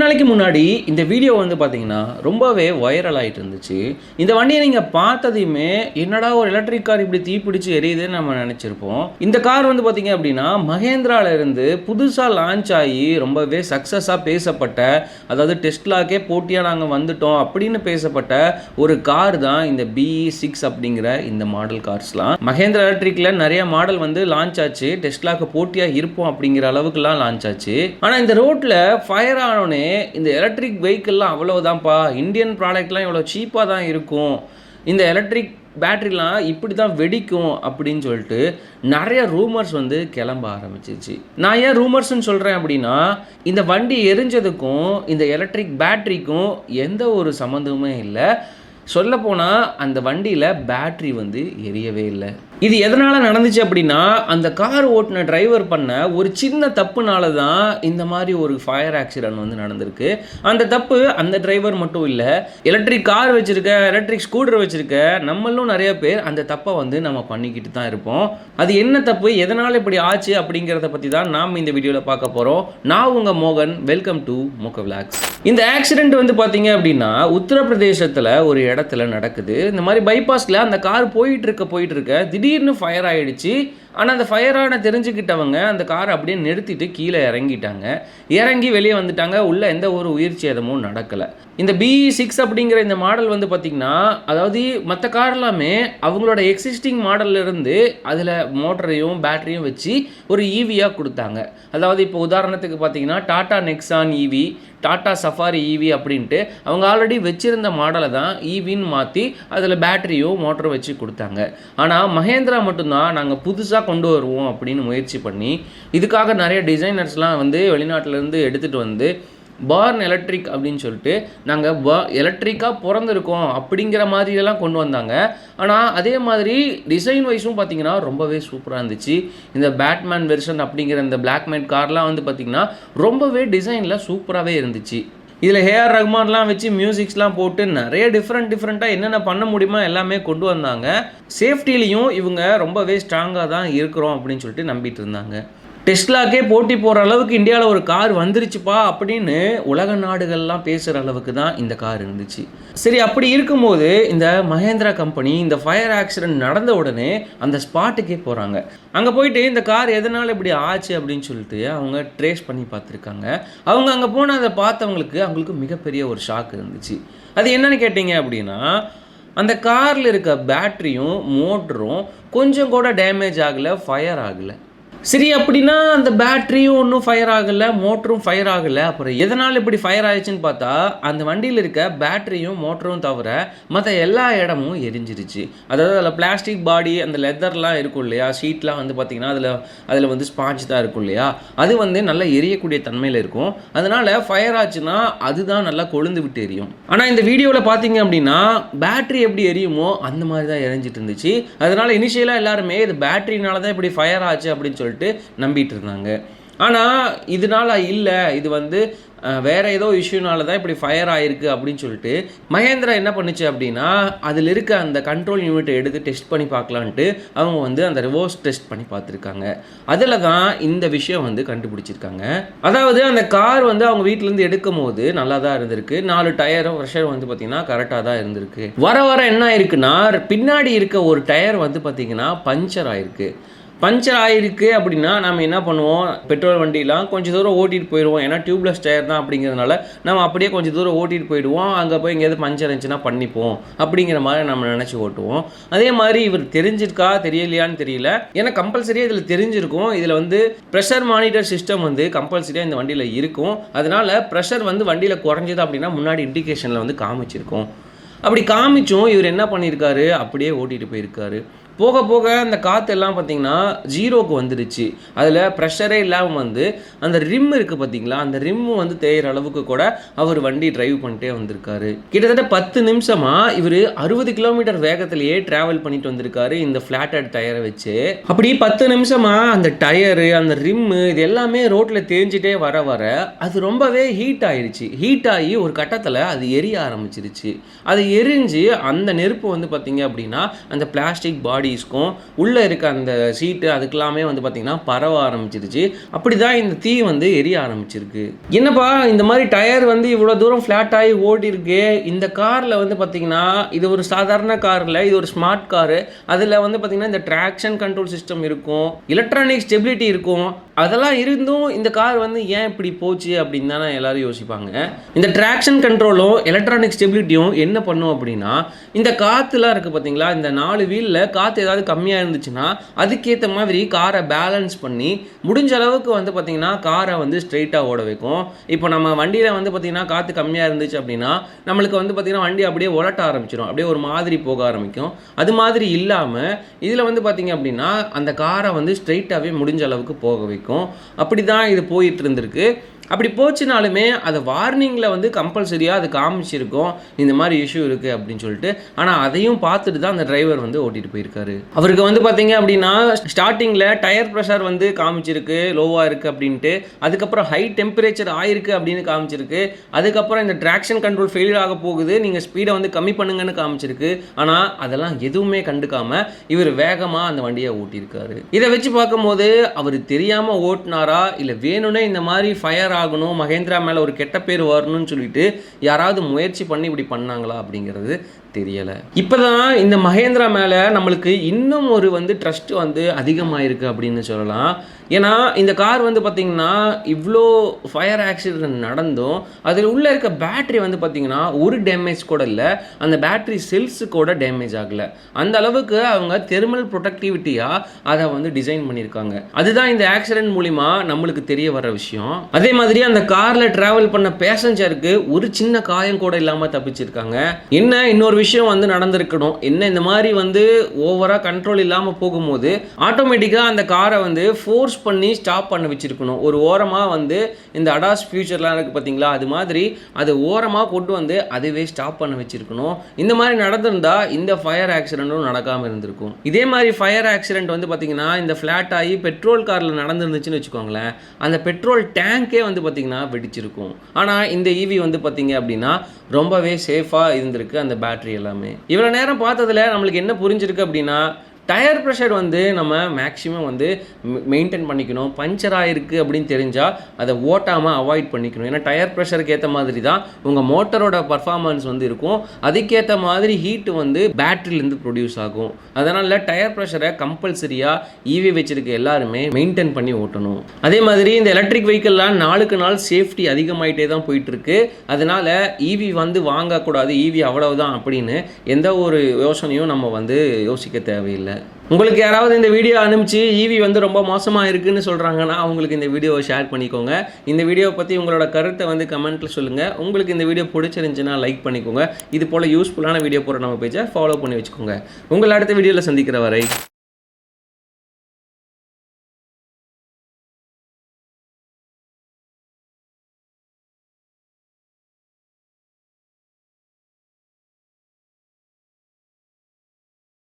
நாளைக்கு முன்னாடி இந்த வீடியோ வந்து பார்த்தீங்கன்னா ரொம்பவே வைரல் ஆகிட்டு இருந்துச்சு. இந்த வண்டியை நீங்கள் பார்த்ததையுமே என்னடா ஒரு எலக்ட்ரிக் கார் இப்படி தீப்பிடிச்சு எரியுதுன்னு நம்ம நினச்சிருப்போம். இந்த கார் வந்து பார்த்தீங்க அப்படின்னா மகேந்திராவிலிருந்து புதுசாக லான்ச் ஆகி ரொம்பவே சக்ஸஸாக பேசப்பட்ட, அதாவது டெஸ்லாக்கே போட்டியாக நாங்கள் வந்துட்டோம் அப்படின்னு பேசப்பட்ட ஒரு கார் தான் இந்த BE6 அப்படிங்கிற இந்த மாடல் கார்ஸ்லாம். மகேந்திரா எலக்ட்ரிக்கில் நிறைய மாடல் வந்து லான்ச் ஆச்சு, டெஸ்லாக்கு போட்டியாக இருப்போம் அப்படிங்கிற அளவுக்குலாம் லான்ச் ஆச்சு. ஆனால் இந்த ரோட்டில் ஃபயர் ஆனோடனே இந்த எலக்ட்ரிக் வெஹிக்கிள்லாம் அவ்வளவுதான்ப்பா, இந்தியன் ப்ராடக்ட்லாம் இவ்வளோ சீப்பாக தான் இருக்கும், இந்த எலக்ட்ரிக் பேட்டரிலாம் இப்படி தான் வெடிக்கும் அப்படின்னு சொல்லிட்டு நிறைய ரூமர்ஸ் வந்து கிளம்ப ஆரம்பிச்சிச்சு. நான் ஏன் ரூமர்ஸ்ன்னு சொல்கிறேன் அப்படின்னா, இந்த வண்டி எரிஞ்சதுக்கும் இந்த எலக்ட்ரிக் பேட்டரிக்கும் எந்த ஒரு சம்மந்தமுமே இல்லை. சொல்லப்போனால் அந்த வண்டியில் பேட்ரி வந்து எரியவே இல்லை. இது எதனால் நடந்துச்சு அப்படின்னா, அந்த கார் ஓட்டின டிரைவர் பண்ண ஒரு சின்ன தப்புனால தான் இந்த மாதிரி ஒரு ஃபயர் ஆக்சிடென்ட் வந்து நடந்திருக்கு. அந்த தப்பு அந்த டிரைவர் மட்டும் இல்லை, எலக்ட்ரிக் கார் வச்சுருக்க, எலக்ட்ரிக் ஸ்கூட்டர் வச்சுருக்க நம்மளும் நிறைய பேர் அந்த தப்பை வந்து நம்ம பண்ணிக்கிட்டு தான் இருப்போம். அது என்ன தப்பு, எதனால் இப்படி ஆச்சு அப்படிங்கிறத பற்றி தான் நாம் இந்த வீடியோவில் பார்க்க போகிறோம். நான் உங்கள் மோகன், வெல்கம் டு மோகோ விலாக்ஸ். இந்த ஆக்சிடென்ட் வந்து பார்த்தீங்க அப்படின்னா உத்தரப்பிரதேசத்தில் ஒரு இடத்துல நடக்குது. இந்த மாதிரி பைபாஸில் அந்த கார் போயிட்டு இருக்க திடீர்னு ஃபயர் ஆகிடுச்சு. ஆனால் அந்த ஃபயரான தெரிஞ்சுக்கிட்டவங்க அந்த காரை அப்படியே நிறுத்திட்டு கீழே இறங்கிட்டாங்க. இறங்கி வெளியே வந்துட்டாங்க. உள்ள எந்த ஒரு உயிர் சேதமும் நடக்கலை. இந்த BE6 அப்படிங்கிற இந்த மாடல் வந்து பார்த்திங்கன்னா, அதாவது மற்ற கார் எல்லாமே அவங்களோட எக்ஸிஸ்டிங் மாடல்லேருந்து அதில் மோட்டரையும் பேட்டரியும் வச்சு ஒரு ஈவியாக கொடுத்தாங்க. அதாவது இப்போ உதாரணத்துக்கு பார்த்தீங்கன்னா Tata Nexon EV, Tata safari EV அப்படின்ட்டு அவங்க ஆல்ரெடி வச்சுருந்த மாடலை தான் ஈவின்னு மாற்றி அதில் பேட்டரியும் மோட்டரும் வச்சு கொடுத்தாங்க. ஆனால் மகேந்திரா மட்டும்தான் நாங்கள் புதுசாக கொண்டு வருவோம் அப்படின்னு முயற்சி பண்ணி இதுக்காக நிறைய டிசைனர்ஸ்லாம் வந்து வெளிநாட்டிலேருந்து எடுத்துகிட்டு வந்து பார்ன் எலக்ட்ரிக் அப்படின்னு சொல்லிட்டு நாங்கள் எலக்ட்ரிக்காக பிறந்திருக்கோம் அப்படிங்கிற மாதிரியெல்லாம் கொண்டு வந்தாங்க. ஆனால் அதே மாதிரி டிசைன் வைஸும் பார்த்திங்கன்னா ரொம்பவே சூப்பராக இருந்துச்சு. இந்த பேட்மேன் வெர்ஷன் அப்படிங்கிற இந்த பிளாக் மேட் கார்லாம் வந்து பார்த்திங்கன்னா ரொம்பவே டிசைனில் சூப்பராகவே இருந்துச்சு. இதில் ஏஆர் ரஹ்மான்லாம் வச்சு மியூசிக்ஸ்லாம் போட்டு நிறைய டிஃப்ரெண்ட்டாக என்னென்ன பண்ண முடியுமோ எல்லாமே கொண்டு வந்தாங்க. சேஃப்டிலையும் இவங்க ரொம்பவே ஸ்ட்ராங்காக தான் இருக்கிறோம் அப்படின்னு சொல்லிட்டு நம்பிட்டு இருந்தாங்க. டெஸ்லாக்கே போட்டி போகிற அளவுக்கு இந்தியாவில் ஒரு கார் வந்துருச்சுப்பா அப்படின்னு உலக நாடுகள்லாம் பேசுகிற அளவுக்கு தான் இந்த கார் இருந்துச்சு. சரி, அப்படி இருக்கும்போது இந்த மகேந்திரா கம்பெனி இந்த ஃபயர் ஆக்சிடென்ட் நடந்த உடனே அந்த ஸ்பாட்டுக்கே போகிறாங்க. அங்கே போயிட்டு இந்த கார் எதனால் இப்படி ஆச்சு அப்படின்னு சொல்லிட்டு அவங்க ட்ரேஸ் பண்ணி பார்த்துருக்காங்க. அவங்க அங்கே போன அதை அவங்களுக்கு மிகப்பெரிய ஒரு ஷாக் இருந்துச்சு. அது என்னன்னு கேட்டிங்க அப்படின்னா, அந்த காரில் இருக்க பேட்டரியும் மோட்டரும் கொஞ்சம் கூட டேமேஜ் ஆகலை, ஃபயர் ஆகலை. சரி, அப்படின்னா அந்த பேட்டரியும் ஒன்றும் ஃபயர் ஆகலை, மோட்டரும் ஃபயர் ஆகலை, அப்புறம் எதனால் இப்படி ஃபயர் ஆயிடுச்சுன்னு பார்த்தா அந்த வண்டியில் இருக்க பேட்டரியும் மோட்டரும் தவிர மற்ற எல்லா இடமும் எரிஞ்சிருச்சு. அதாவது அதில் பிளாஸ்டிக் பாடி, அந்த லெதர்லாம் இருக்கும் இல்லையா, ஷீட்லாம் வந்து பார்த்திங்கன்னா அதில் வந்து ஸ்பாஞ்ச் தான் இருக்கும் இல்லையா, அது வந்து நல்லா எரியக்கூடிய தன்மையில் இருக்கும். அதனால் ஃபயர் ஆச்சுன்னா அதுதான் நல்லா கொழுந்து விட்டு எரியும். ஆனால் இந்த வீடியோவில் பார்த்தீங்க அப்படின்னா பேட்டரி எப்படி எரியுமோ அந்த மாதிரி தான் எரிஞ்சிட்டு இருந்துச்சு. அதனால் இனிஷியலாக எல்லாருமே இது பேட்டரினால தான் இப்படி ஃபயர் ஆச்சு அப்படின்னு சொல்லிட்டு நம்பிட்டு இருந்தாங்க. ஆனால் இதனால இல்லை, இது வந்து வேற ஏதோ இஷ்யூனால தான் இப்படி ஃபயர் ஆயிருக்கு அப்படின்னு சொல்லிட்டு மகேந்திரா என்ன பண்ணுச்சு அப்படின்னா, அதில் இருக்க அந்த கண்ட்ரோல் யூனிட்டை எடுத்து டெஸ்ட் பண்ணி பார்க்கலான்ட்டு அவங்க வந்து அந்த ரிவர்ஸ் டெஸ்ட் பண்ணி பார்த்துருக்காங்க. அதில் தான் இந்த விஷயம் வந்து கண்டுபிடிச்சிருக்காங்க. அதாவது அந்த கார் வந்து அவங்க வீட்டிலேருந்து எடுக்கும் போது நல்லா தான் இருந்திருக்கு. 4 டயரும் ப்ரெஷர் வந்து பார்த்திங்கன்னா கரெக்டாக தான் இருந்திருக்கு. வர என்ன ஆயிருக்குன்னா, பின்னாடி இருக்க ஒரு டயர் வந்து பார்த்திங்கன்னா பஞ்சர் ஆயிருக்கு அப்படின்னா நம்ம என்ன பண்ணுவோம், பெட்ரோல் வண்டிலாம் கொஞ்சம் தூரம் ஓட்டிகிட்டு போயிடுவோம். ஏன்னா டியூப்லெஸ் டயர் தான் அப்படிங்கிறதுனால நம்ம அப்படியே கொஞ்சம் தூரம் ஓட்டிகிட்டு போயிடுவோம். அங்கே போய் எங்கேயாவது பஞ்சர் இருந்துச்சுன்னா பண்ணிப்போம் அப்படிங்கிற மாதிரி நம்ம நினச்சி ஓட்டுவோம். அதே மாதிரி இவர் தெரிஞ்சிருக்கா தெரியலையான்னு தெரியல. ஏன்னா கம்பல்சரியாக இதில் தெரிஞ்சிருக்கும். இதில் வந்து ப்ரெஷர் மானிட்டர் சிஸ்டம் வந்து கம்பல்சரியாக இந்த வண்டியில் இருக்கும். அதனால் ப்ரெஷர் வந்து வண்டியில் குறைஞ்சது அப்படின்னா முன்னாடி இண்டிகேஷனில் வந்து காமிச்சிருக்கும். அப்படி காமிச்சும் இவர் என்ன பண்ணியிருக்காரு, அப்படியே ஓட்டிகிட்டு போயிருக்காரு. போக போக அந்த காற்றெல்லாம் பார்த்திங்கன்னா ஜீரோக்கு வந்துடுச்சு. அதில் ப்ரெஷரே இல்லாமல் வந்து அந்த ரிம் இருக்குது பார்த்திங்களா, அந்த ரிம்மு வந்து தேயிற அளவுக்கு கூட அவர் வண்டி டிரைவ் பண்ணிட்டே வந்திருக்காரு. கிட்டத்தட்ட 10 நிமிஷமாக இவர் 60 கிலோமீட்டர் வேகத்திலேயே ட்ராவல் பண்ணிட்டு வந்திருக்காரு இந்த ஃப்ளாட்டட் டயரை வச்சு. அப்படி 10 நிமிஷமாக அந்த டயரு, அந்த ரிம்மு, இது எல்லாமே ரோட்டில் தேஞ்சிட்டே வர அது ரொம்பவே ஹீட் ஆகி ஒரு கட்டத்தில் அது எரிய ஆரம்பிச்சிருச்சு. அது எரிஞ்சு அந்த நெருப்பு வந்து பார்த்திங்க அப்படின்னா அந்த பிளாஸ்டிக் பாடி பாடிஸ்க்கும் உள்ளே இருக்க அந்த சீட்டு அதுக்கெல்லாமே வந்து பார்த்திங்கன்னா பரவ ஆரம்பிச்சிருச்சு. அப்படி தான் இந்த தீ வந்து எரிய ஆரம்பிச்சிருக்கு. என்னப்பா இந்த மாதிரி டயர் வந்து இவ்வளோ தூரம் ஃப்ளாட் ஆகி ஓடி இருக்கு, இந்த காரில் வந்து பார்த்திங்கன்னா இது ஒரு சாதாரண காரில், இது ஒரு ஸ்மார்ட் காரு, அதில் வந்து பார்த்திங்கன்னா இந்த ட்ராக்ஷன் கண்ட்ரோல் சிஸ்டம் இருக்கும், எலக்ட்ரானிக் ஸ்டெபிலிட்டி இருக்கும், அதெல்லாம் இருந்தும் இந்த கார் வந்து ஏன் இப்படி போச்சு அப்படின்னு தானே எல்லாரும் யோசிப்பாங்க. இந்த ட்ராக்ஷன் கண்ட்ரோலும் எலக்ட்ரானிக் ஸ்டெபிலிட்டியும் என்ன பண்ணும் அப்படின்னா, இந்த காற்றுலாம் இருக்குது பார்த்தீங்களா, இந்த 4 வீலில் காற்று ஏதாவது கம்மியாக இருந்துச்சுன்னா அதுக்கேற்ற மாதிரி காரை பேலன்ஸ் பண்ணி முடிஞ்ச அளவுக்கு வந்து பார்த்திங்கன்னா காரை வந்து ஸ்ட்ரெயிட்டாக ஓட வைக்கும். இப்போ நம்ம வண்டியில் வந்து பார்த்திங்கன்னா காற்று கம்மியாக இருந்துச்சு அப்படின்னா நம்மளுக்கு வந்து பார்த்திங்கன்னா வண்டி அப்படியே உலட்ட ஆரம்பிச்சிடும், அப்படியே ஒரு மாதிரி போக ஆரம்பிக்கும். அது மாதிரி இல்லாமல் இதில் வந்து பார்த்திங்க அப்படின்னா அந்த காரை வந்து ஸ்ட்ரெயிட்டாகவே முடிஞ்ச அளவுக்கு போக வைக்கும். அப்படி தான் இது போயிட்டு இருந்திருக்கு. அப்படி போச்சுனாலுமே அதை வார்னிங்கில் வந்து கம்பல்சரியாக அது காமிச்சிருக்கும் இந்த மாதிரி இஷ்யூ இருக்குது அப்படின்னு சொல்லிட்டு. ஆனால் அதையும் பார்த்துட்டு தான் அந்த டிரைவர் வந்து ஓட்டிகிட்டு போயிருக்காரு. அவருக்கு வந்து பார்த்தீங்க அப்படின்னா ஸ்டார்டிங்கில் டயர் ப்ரெஷர் வந்து காமிச்சிருக்கு லோவாக இருக்குது அப்படின்ட்டு, அதுக்கப்புறம் ஹை டெம்பரேச்சர் ஆயிருக்கு அப்படின்னு காமிச்சிருக்கு, அதுக்கப்புறம் இந்த ட்ராக்ஷன் கண்ட்ரோல் ஃபெயிலியர் ஆக போகுது, நீங்கள் ஸ்பீடை வந்து கம்மி பண்ணுங்கன்னு காமிச்சிருக்கு. ஆனால் அதெல்லாம் எதுவுமே கண்டுக்காமல் இவர் வேகமாக அந்த வண்டியை ஓட்டியிருக்காரு. இதை வச்சு பார்க்கும்போது அவர் தெரியாமல் ஓட்டினாரா இல்லை வேணும்னே இந்த மாதிரி ஃபயர் ஆகணும், மகேந்திரா மேலே ஒரு கெட்ட பேர் வரணும்னு சொல்லிட்டு யாராவது முயற்சி பண்ணி இப்படி பண்ணாங்களா அப்படிங்கிறது தெரியலை. இப்போ தான் இந்த மகேந்திரா மேலே நம்மளுக்கு இன்னும் ஒரு வந்து ட்ரஸ்ட் வந்து அதிகமாகிருக்கு அப்படின்னு சொல்லலாம். ஏன்னா இந்த கார் வந்து பார்த்திங்கன்னா இவ்வளோ ஃபயர் ஆக்சிடென்ட் நடந்தும் அதில் உள்ளே இருக்க பேட்ரி வந்து பார்த்திங்கன்னா ஒரு டேமேஜ் கூட இல்லை, அந்த பேட்ரி செல்ஸு கூட டேமேஜ் ஆகலை. அந்த அளவுக்கு அவங்க தெர்மல் ப்ரொடக்டிவிட்டியாக அதை வந்து டிசைன் பண்ணியிருக்காங்க. அதுதான் இந்த ஆக்சிடென்ட் மூலிமா நம்மளுக்கு தெரிய வர விஷயம். அதே மாதிரி அந்த காரில் ட்ராவல் பண்ண பேசஞ்சருக்கு ஒரு சின்ன காயம் கூட இல்லாமல் தப்பிச்சிருக்காங்க. என்ன இன்னொரு விஷயம் வந்து நடந்திருக்கணும், என்ன இந்த மாதிரி வந்து ஓவராக கண்ட்ரோல் இல்லாமல் போகும்போது ஆட்டோமேட்டிக்காக அந்த காரை வந்து ஃபோர்ஸ் பண்ணி ஸ்டாப் பண்ண வச்சிருக்கணும். ஒரு ஓரமாக வந்து இந்த அடாஸ் ஃபியூச்சர்லாம் இருக்குது பார்த்தீங்களா, அது மாதிரி அது ஓரமாக கொண்டு வந்து அதுவே ஸ்டாப் பண்ண வச்சிருக்கணும். இந்த மாதிரி நடந்திருந்தா இந்த ஃபயர் ஆக்சிடென்ட்டும் நடக்காமல் இருந்திருக்கும். இதே மாதிரி ஃபயர் ஆக்சிடென்ட் வந்து பார்த்தீங்கன்னா இந்த ஃப்ளாட் ஆகி பெட்ரோல் காரில் நடந்துருந்துச்சுன்னு வச்சுக்கோங்களேன், அந்த பெட்ரோல் டேங்கே வந்து பார்த்தீங்கன்னா வெடிச்சிருக்கும். ஆனால் இந்த ஈவி வந்து பார்த்தீங்க அப்படின்னா ரொம்பவே சேஃபாக இருந்திருக்கு அந்த பேட்டரி எல்லாமே. இவ்வளோ நேரம் பார்த்ததில் நம்மளுக்கு என்ன புரிஞ்சிருக்கு அப்படின்னா, டயர் ப்ரெஷர் வந்து நம்ம மேக்ஸிமம் வந்து மெயின்டைன் பண்ணிக்கணும். பஞ்சர் ஆகிருக்கு அப்படின்னு தெரிஞ்சால் அதை ஓட்டாமல் அவாய்ட் பண்ணிக்கணும். ஏன்னா டயர் ப்ரெஷருக்கு ஏற்ற மாதிரி தான் உங்கள் மோட்டரோட பர்ஃபார்மன்ஸ் வந்து இருக்கும், அதுக்கேற்ற மாதிரி ஹீட்டு வந்து பேட்டரியிலேருந்து ப்ரொடியூஸ் ஆகும். அதனால் டயர் ப்ரெஷரை கம்பல்சரியாக ஈவி வச்சுருக்க எல்லாருமே மெயின்டைன் பண்ணி ஓட்டணும். அதே மாதிரி இந்த எலக்ட்ரிக் வெஹிக்கிள்லாம் நாளுக்கு நாள் சேஃப்டி அதிகமாகிட்டே தான் போயிட்டுருக்கு. அதனால் ஈவி வந்து வாங்கக்கூடாது, ஈவி அவ்வளவுதான் அப்படின்னு எந்த ஒரு யோசனையும் நம்ம வந்து யோசிக்க தேவையில்லை. உங்களுக்கு யாராவது இந்த வீடியோ அனுப்பிச்சு ஈவி வந்து ரொம்ப மோசமாக இருக்குன்னு சொல்கிறாங்கன்னா அவங்களுக்கு இந்த வீடியோவை ஷேர் பண்ணிக்கோங்க. இந்த வீடியோவை பற்றி உங்களோட கருத்தை வந்து கமெண்ட்டில் சொல்லுங்கள். உங்களுக்கு இந்த வீடியோ பிடிச்சிருந்துச்சுன்னா லைக் பண்ணிக்கோங்க. இது போல் யூஸ்ஃபுல்லான வீடியோ போகிற நம்ம பேஜை ஃபாலோ பண்ணி வச்சுக்கோங்க. உங்களை அடுத்த வீடியோவில் சந்திக்கிற வரை